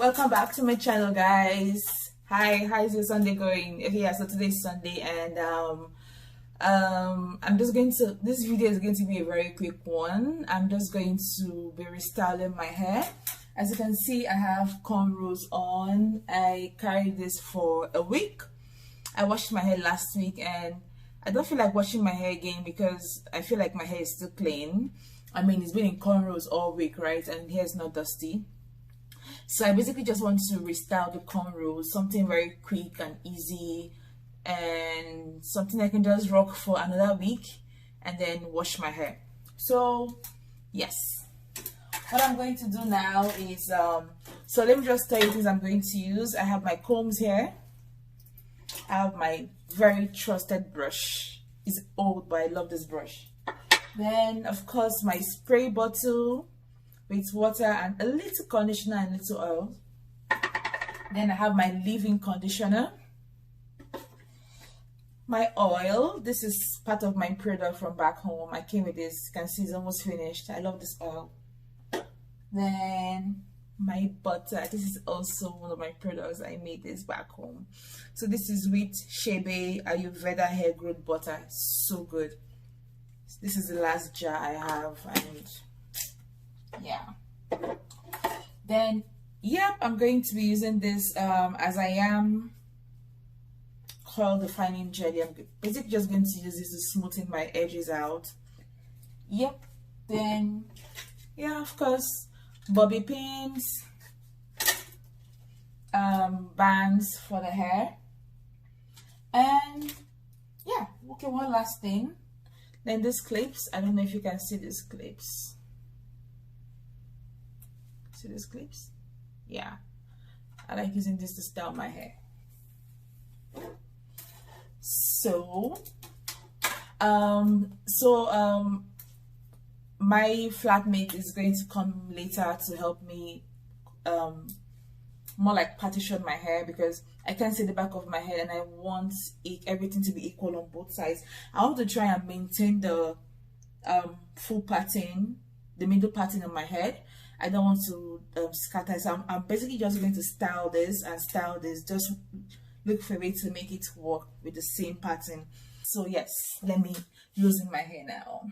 Welcome back to my channel, guys. Hi, how's your Sunday going? Yeah, so today's Sunday, and I'm just going to, this video is going to be a very quick one. I'm just going to be restyling my hair. As you can see, I have cornrows on. I carried this for a week. I washed my hair last week, and I don't feel like washing my hair again because I feel like my hair is still clean. I mean, it's been in cornrows all week, right? And hair is not dusty. So I basically just want to restyle the cornrows, something very quick and easy, and something I can just rock for another week and then wash my hair. So yes, what I'm going to do now is so let me just tell you things I'm going to use. I have my combs here. I have my very trusted brush. It's old, but I love this brush. Then of course my spray bottle with water and a little conditioner and little oil. Then I have my leave-in conditioner, my oil. This is part of my product from back home. I came with this. You can see it's almost finished. I love this oil. Then my butter. This is also one of my products. I made this back home. So this is with Shebe Ayurveda hair growth butter. So good. This is the last jar I have, and yeah. Then yeah, I'm going to be using this as I am curl defining jelly. I'm basically just going to use this to smoothen my edges out. Yep. Then yeah, of course, bobby pins, bands for the hair, and yeah. Okay, one last thing. Then these clips. I don't know if you can see these clips. See these clips? Yeah, I like using this to style my hair. So my flatmate is going to come later to help me more like partition my hair, because I can't see the back of my head and I want everything to be equal on both sides. I want to try and maintain the full pattern, the middle pattern on my head. I don't want to scatter, so I'm basically just going to style this and style this, just look for a way to make it work with the same pattern. So yes, let me loosen my hair now.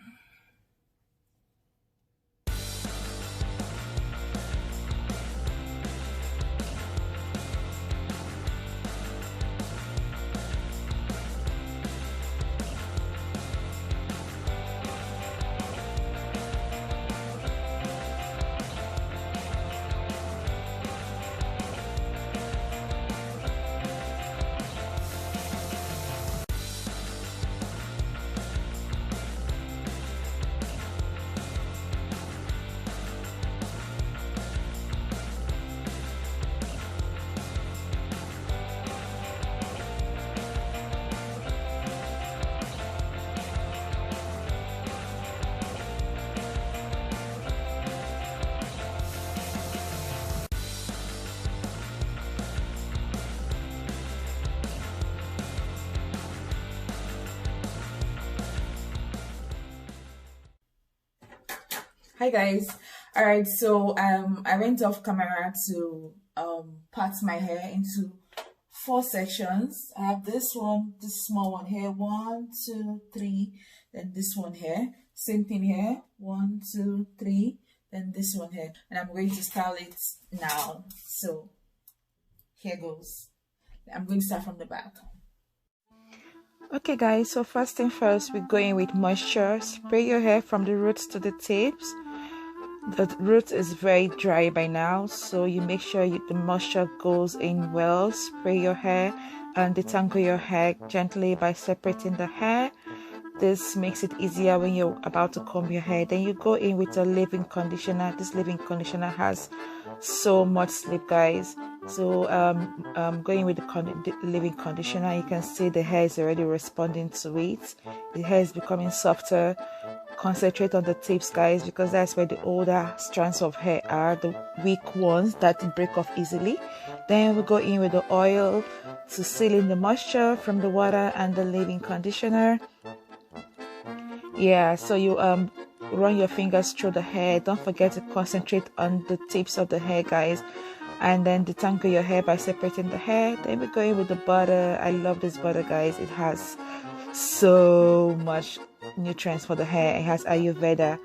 Hi guys. All right, so I went off camera to part my hair into 4 sections. I have this one, this small one here, 1 2 3, then this one here, same thing here, 1 2 3, then this one here, and I'm going to style it now. So here goes. I'm going to start from the back. Okay guys, so first thing first, we're going with moisture. Spray your hair from the roots to the tips. The root is very dry by now, so you make sure the moisture goes in well. Spray your hair and detangle your hair gently by separating the hair. This makes it easier when you're about to comb your hair. Then you go in with a leave-in conditioner. This leave-in conditioner has so much slip, guys. So going with the leave-in conditioner, you can see the hair is already responding to it. The hair is becoming softer. Concentrate on the tips, guys, because that's where the older strands of hair are, the weak ones that break off easily. Then we go in with the oil to seal in the moisture from the water and the leave-in conditioner. Yeah, so you run your fingers through the hair. Don't forget to concentrate on the tips of the hair, guys. and then detangle your hair by separating the hair. Then we're going with the butter. I love this butter, guys. It has so much nutrients for the hair. It has Ayurveda.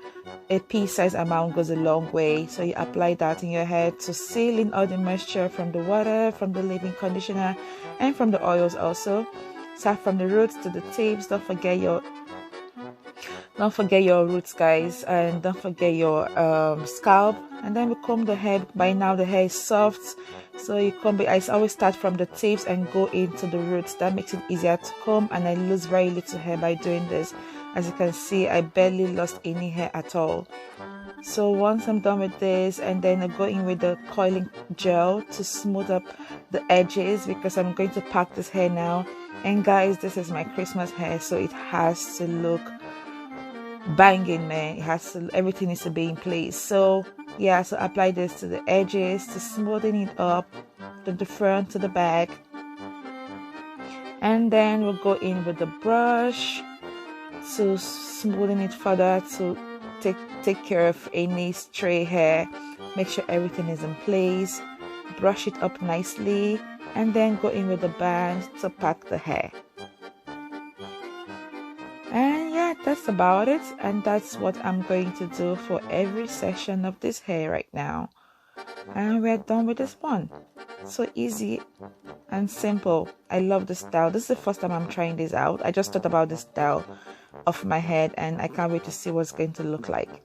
A pea-sized amount goes a long way, so you apply that in your hair to seal in all the moisture from the water, from the leave-in conditioner, and from the oils also. Start from the roots to the tips. Don't forget your roots, guys, and don't forget your scalp. And then we comb the hair. By now the hair is soft, so you comb it. I always start from the tips and go into the roots. That makes it easier to comb, and I lose very little hair by doing this. As you can see, I barely lost any hair at all. So once I'm done with this, and then I go in with the coiling gel to smooth up the edges, because I'm going to pack this hair now. And guys, this is my Christmas hair, so it has to look banging, man. It has to, everything needs to be in place. So yeah, so apply this to the edges to smoothen it up, to the front, to the back. And then we'll go in with the brush to smoothen it further, to take care of any stray hair. Make sure everything is in place, brush it up nicely, and then go in with the band to pack the hair. And yeah, that's about it, and that's what I'm going to do for every session of this hair right now. And we're done with this one. So easy and simple. I love the style. This is the first time I'm trying this out. I just thought about this style of my head, and I can't wait to see what's going to look like.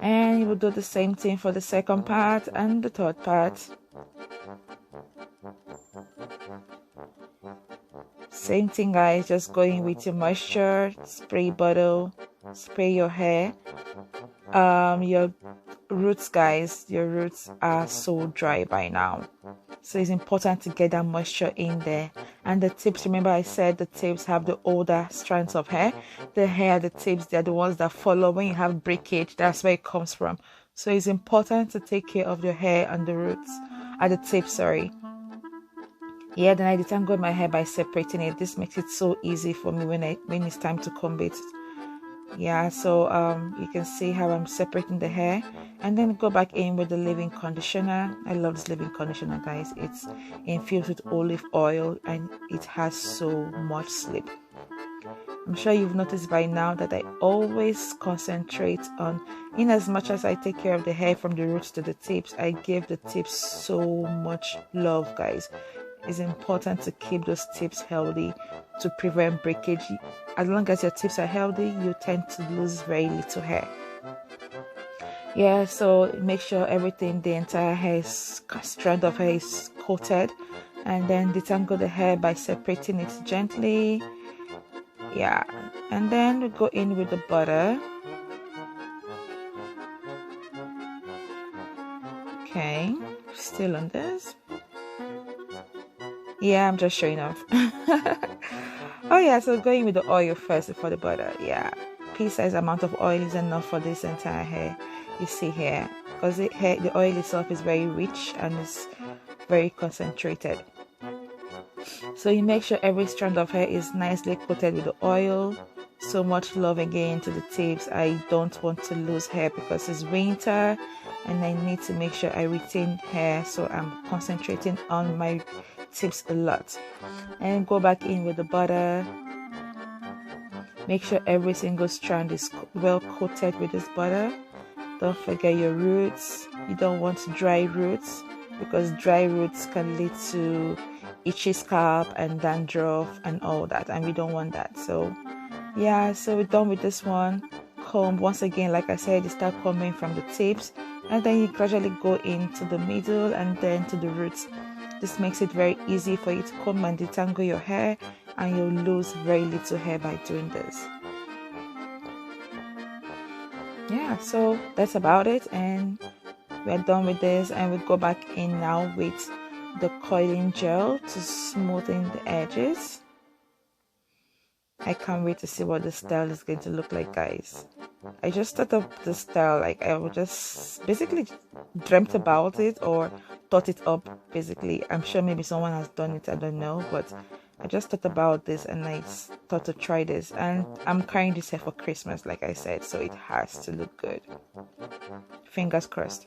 And you will do the same thing for the second part and the third part. Same thing, guys, just going with your moisture spray bottle, spray your hair. Your roots, guys, your roots are so dry by now, so it's important to get that moisture in there. And the tips, remember I said the tips have the older strands of hair. The hair, the tips, they're the ones that follow. When you have breakage, that's where it comes from. So it's important to take care of your hair and the roots at the tips, sorry. Yeah, then I detangle my hair by separating it. This makes it so easy for me when it's time to comb it. Yeah, so you can see how I'm separating the hair, and then go back in with the leave-in conditioner. I love this leave-in conditioner, guys. It's infused with olive oil, and it has so much slip. I'm sure you've noticed by now that I always concentrate on, in as much as I take care of the hair from the roots to the tips, I give the tips so much love, guys. It's important to keep those tips healthy to prevent breakage. As long as your tips are healthy, you tend to lose very little hair. Yeah, so make sure everything, the entire hair, strand of hair is coated, and then detangle the hair by separating it gently. Yeah, and then we go in with the butter. Okay, still on this. Yeah, I'm just showing off. Oh yeah, so going with the oil first before the butter. Yeah, pea-sized amount of oil is enough for this entire hair. You see here, because the oil itself is very rich and it's very concentrated. So you make sure every strand of hair is nicely coated with the oil. So much love again to the tips. I don't want to lose hair because it's winter and I need to make sure I retain hair, so I'm concentrating on my tips a lot. And go back in with the butter. Make sure every single strand is well coated with this butter. Don't forget your roots. You don't want dry roots, because dry roots can lead to itchy scalp and dandruff and all that, and we don't want that. So yeah, so we're done with this one. Comb once again, like I said, you start combing from the tips, and then you gradually go into the middle and then to the roots. This makes it very easy for you to comb and detangle your hair, and you'll lose very little hair by doing this. Yeah, so that's about it, and we're done with this, and we go back in now with the coiling gel to smoothen the edges. I can't wait to see what the style is going to look like, guys. I just thought of the style, like I would just basically dreamt about it or thought it up. Basically, I'm sure maybe someone has done it, I don't know, but I just thought about this and I thought to try this, and I'm carrying this hair for Christmas, like I said, so it has to look good. Fingers crossed.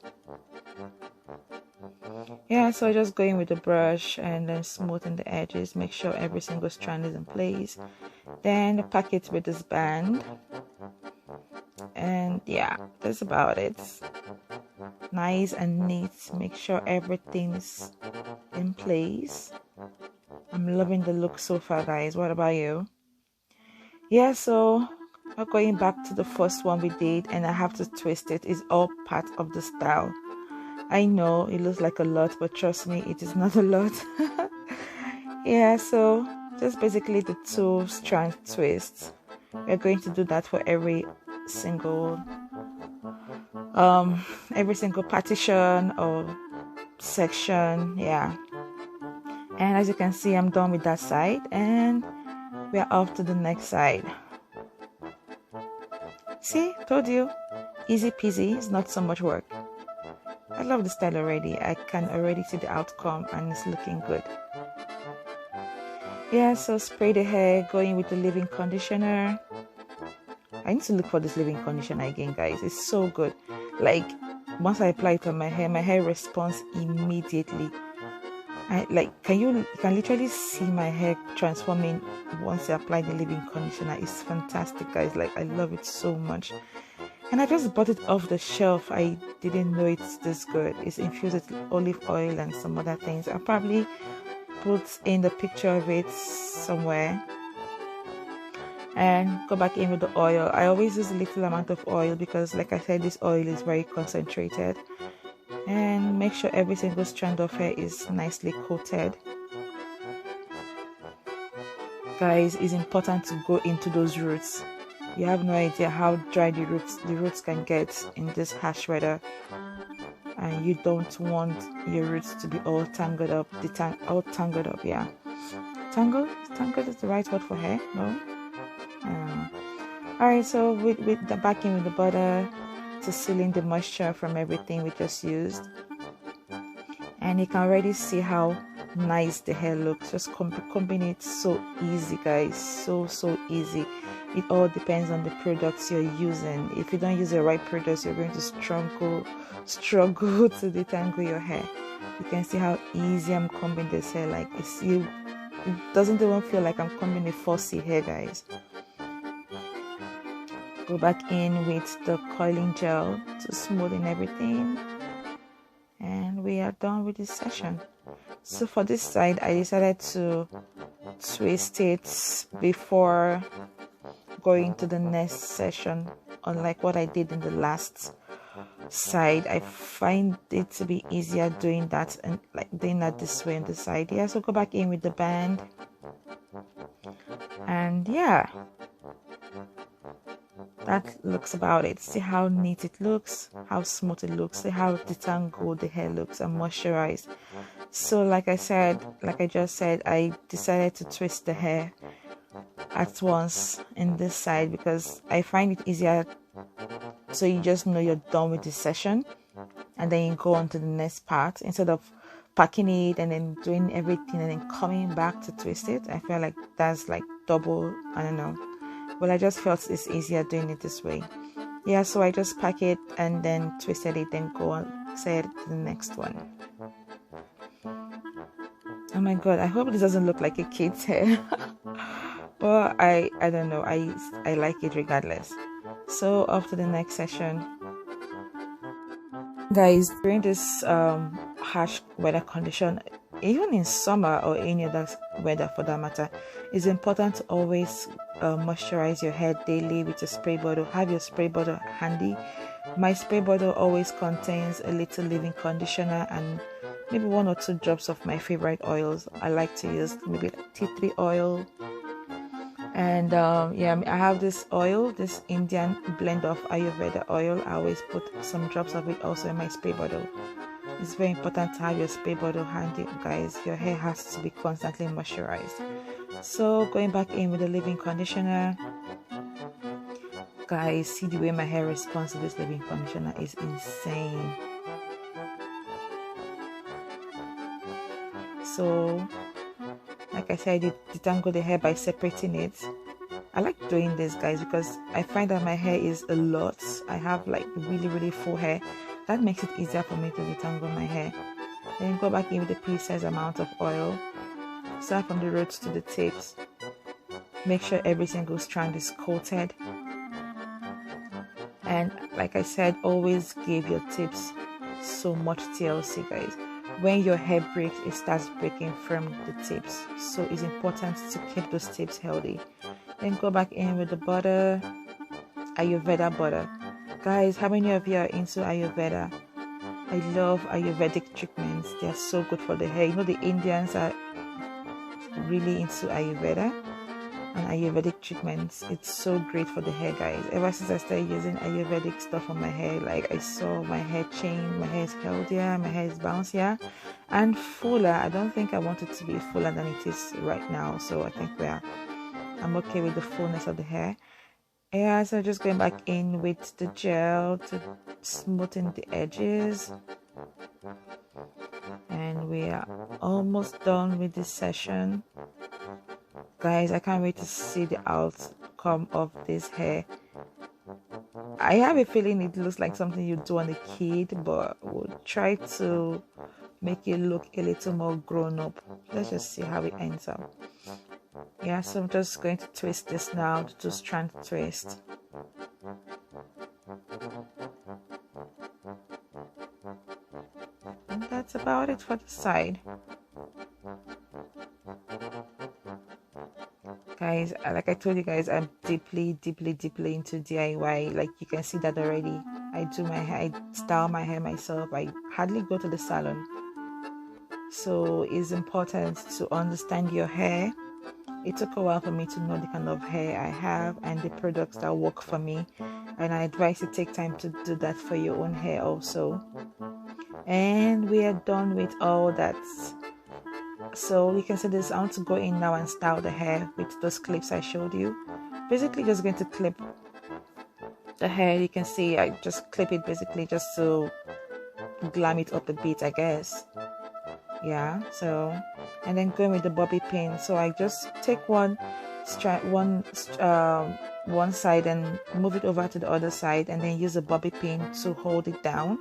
Yeah, so just going with the brush and then smoothing the edges, make sure every single strand is in place. Then pack it with this band, and yeah, that's about it. Nice and neat. Make sure everything's in place. I'm loving the look so far, guys. What about you? Yeah, so going back to the first one we did, and I have to twist it. It's all part of the style. I know it looks like a lot, but trust me, it is not a lot. Yeah, so just basically the 2-strand twists. We're going to do that for every single partition or section. Yeah, and as you can see, I'm done with that side, and we're off to the next side. See, told you, easy peasy. It's not so much work. I love the style already. I can already see the outcome, and it's looking good. Yeah, so spray the hair, going with the leave-in conditioner. I need to look for this leave-in conditioner again, guys. It's so good. Like, once I apply it on my hair responds immediately. You can literally see my hair transforming once I apply the leave-in conditioner. It's fantastic, guys. Like, I love it so much. And I just bought it off the shelf. I didn't know it's this good. It's infused with olive oil and some other things. I'll probably put in the picture of it somewhere. And go back in with the oil. I always use a little amount of oil because, like I said, this oil is very concentrated. And make sure every single strand of hair is nicely coated. Guys, it's important to go into those roots. You have no idea how dry the roots can get in this harsh weather, and you don't want your roots to be all tangled up. Yeah. Tangled is the right word for hair? No. Alright, so with the backing with the butter to seal in the moisture from everything we just used, and you can already see how nice the hair looks. Just combine it so easy, guys. So easy. It all depends on the products you're using. If you don't use the right products, you're going to struggle to detangle your hair. You can see how easy I'm combing this hair. Like, it doesn't even feel like I'm combing a fussy hair, guys. Go back in with the coiling gel to smoothen everything, and we are done with this session. So for this side, I decided to twist it before going to the next session, unlike what I did in the last side. I find it to be easier doing that and like doing that this way on the side. Yeah, so go back in with the band, and yeah, that looks about it. See how neat it looks, how smooth it looks, see how detangled the hair looks and moisturized. So like I just said, I decided to twist the hair at once in this side because I find it easier, so you just know you're done with this session and then you go on to the next part instead of packing it and then doing everything and then coming back to twist it. I feel like that's like double, I don't know, but I just felt it's easier doing it this way. Yeah, so I just pack it and then twisted it and go on to the next one. Oh my god, I hope this doesn't look like a kid's hair. But I don't know, I like it regardless. So off to the next session. Guys, during this harsh weather condition, even in summer or any other weather for that matter, it's important to always moisturize your hair daily with a spray bottle. Have your spray bottle handy. My spray bottle always contains a little leave-in conditioner and maybe 1 or 2 drops of my favorite oils. I like to use maybe tea tree oil. And yeah, I have this oil, this Indian blend of Ayurveda oil. I always put some drops of it also in my spray bottle. It's very important to have your spray bottle handy, guys. Your hair has to be constantly moisturized. So going back in with the leave-in conditioner. Guys, see the way my hair responds to this leave-in conditioner is insane. So like I said, I detangle the hair by separating it. I like doing this, guys, because I find that my hair is a lot. I have like really full hair, that makes it easier for me to detangle my hair. Then go back in with the pea-sized amount of oil. Start from the roots to the tips. Make sure every single strand is coated. And like I said, always give your tips so much TLC, guys. When your hair breaks, it starts breaking from the tips, so it's important to keep those tips healthy. Then go back in with the butter, Ayurveda butter. Guys, how many of you are into Ayurveda? I love Ayurvedic treatments. They're so good for the hair. You know, the Indians are really into Ayurveda and Ayurvedic treatments. It's so great for the hair, guys. Ever since I started using Ayurvedic stuff on my hair, like, I saw my hair change. My hair is healthier, my hair is bouncier and fuller. I don't think I want it to be fuller than it is right now, so I think I'm okay with the fullness of the hair. Yeah, so just going back in with the gel to smoothen the edges. And we are almost done with this session. Guys, I can't wait to see the outcome of this hair. I have a feeling it looks like something you do on a kid, but we'll try to make it look a little more grown up. Let's just see how it ends up. Yeah, so I'm just going to twist this now, the 2-strand twist. And that's about it for the side. Guys, like I told you guys, I'm deeply into DIY. Like, you can see that already. I do my hair, I style my hair myself. I hardly go to the salon. So it's important to understand your hair. It took a while for me to know the kind of hair I have and the products that work for me, and I advise you take time to do that for your own hair also. And we are done with all that, so we can say this. I want to go in now and style the hair with those clips I showed you. Basically just going to clip the hair. You can see I just clip it basically just to glam it up a bit, I guess. Yeah, so, and then going with the bobby pin. So I just take one side and move it over to the other side, and then use a bobby pin to hold it down,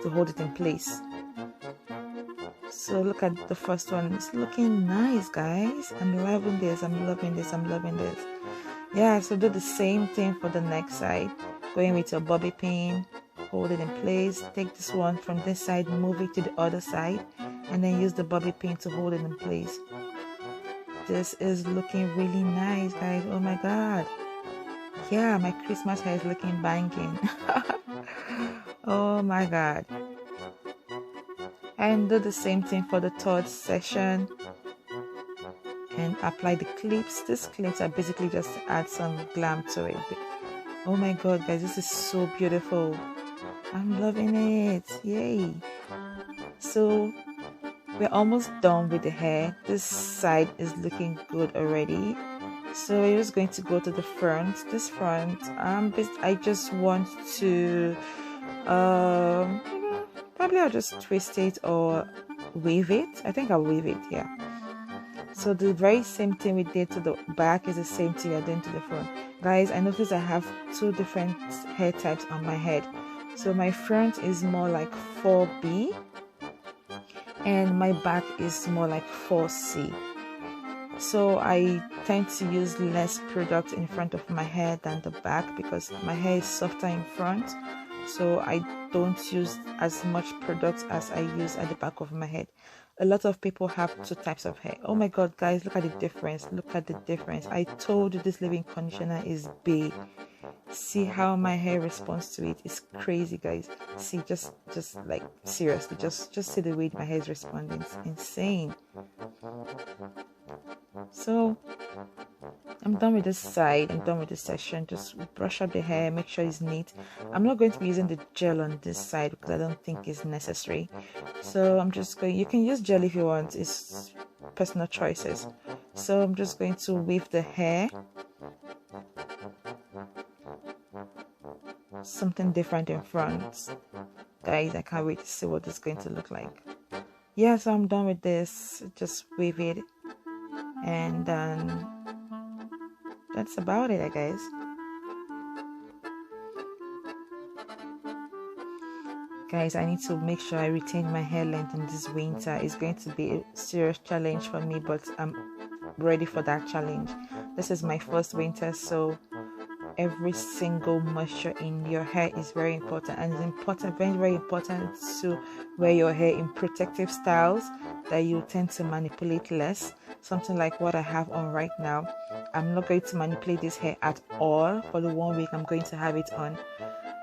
to hold it in place. So look at the first one. It's looking nice, guys. I'm loving this. Yeah, so do the same thing for the next side. Going with your bobby pin, hold it in place. Take this one from this side, move it to the other side, and then use the bobby pin to hold it in place. This is looking really nice, guys. Oh my god. Yeah, my Christmas hair is looking banging. Oh my god. And do the same thing for the third session. And apply the clips. These clips are basically just to add some glam to it. Oh my god, guys, this is so beautiful. I'm loving it. Yay. So we're almost done with the hair. This side is looking good already. So we're just going to go to the front. This front, I just want to probably I'll just twist it or wave it. I think I'll wave it, yeah. So the very same thing we did to the back is the same thing you're doing to the front. Guys, I noticed I have 2 different hair types on my head. So my front is more like 4B and my back is more like 4C. So I tend to use less product in front of my hair than the back because my hair is softer in front. So I don't use as much product as I use at the back of my head. A lot of people have 2 types of hair. Oh my god, guys, look at the difference. Look at the difference. I told you this leave-in conditioner is big. See how my hair responds to it. It's crazy, guys. See, just like seriously, just see the way my hair is responding. It's insane. So I'm done with this side. I'm done with this session. Just brush up the hair, make sure it's neat. I'm not going to be using the gel on this side because I don't think it's necessary. So I'm just going, you can use gel if you want, it's personal choices. So I'm just going to weave the hair. Something different in front. Guys, I can't wait to see what it's going to look like. Yeah, so I'm done with this. Just weave it. And then that's about it, I guess. Guys, I need to make sure I retain my hair length in this winter. It's going to be a serious challenge for me, but I'm ready for that challenge. This is my first winter, so every single moisture in your hair is very important, and it's important, very, very important to wear your hair in protective styles that you tend to manipulate less. Something like what I have on right now. I'm not going to manipulate this hair at all for the 1 week I'm going to have it on.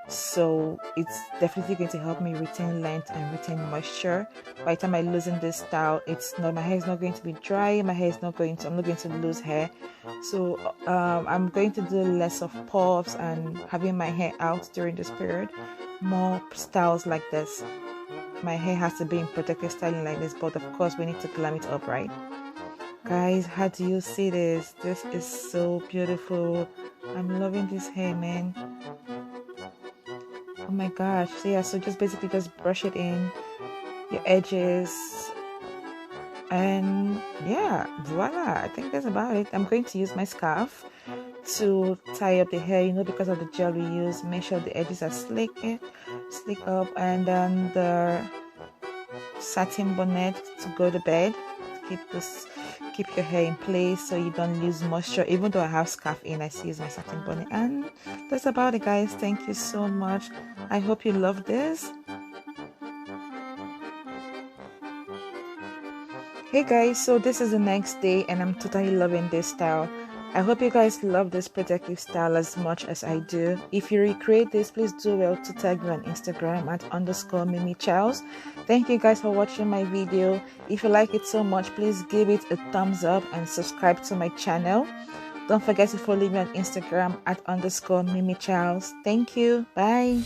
So it's definitely going to help me retain length and retain moisture. By the time I loosen this style, my hair is not going to be dry, I'm not going to lose hair. So I'm going to do less of puffs and having my hair out during this period. More styles like this. My hair has to be in protective styling like this, but of course we need to glam it up, right? Guys, how do you see this? This is so beautiful. I'm loving this hair, man. Oh my gosh. So yeah, so just basically just brush it in your edges, and yeah, voila, I think that's about it. I'm going to use my scarf to tie up the hair, because of the gel we use. Make sure the edges are slick up, and then the satin bonnet to go to bed to keep your hair in place so you don't lose moisture. Even though I have scarf in, I still use my satin bonnet. And that's about it, guys. Thank you so much. I hope you love this. Hey guys, so this is the next day and I'm totally loving this style. I hope you guys love this protective style as much as I do. If you recreate this, please do well to tag me on Instagram at _MimiCharles. Thank you guys for watching my video. If you like it so much, please give it a thumbs up and subscribe to my channel. Don't forget to follow me on Instagram at _MimiCharles. Thank you. Bye.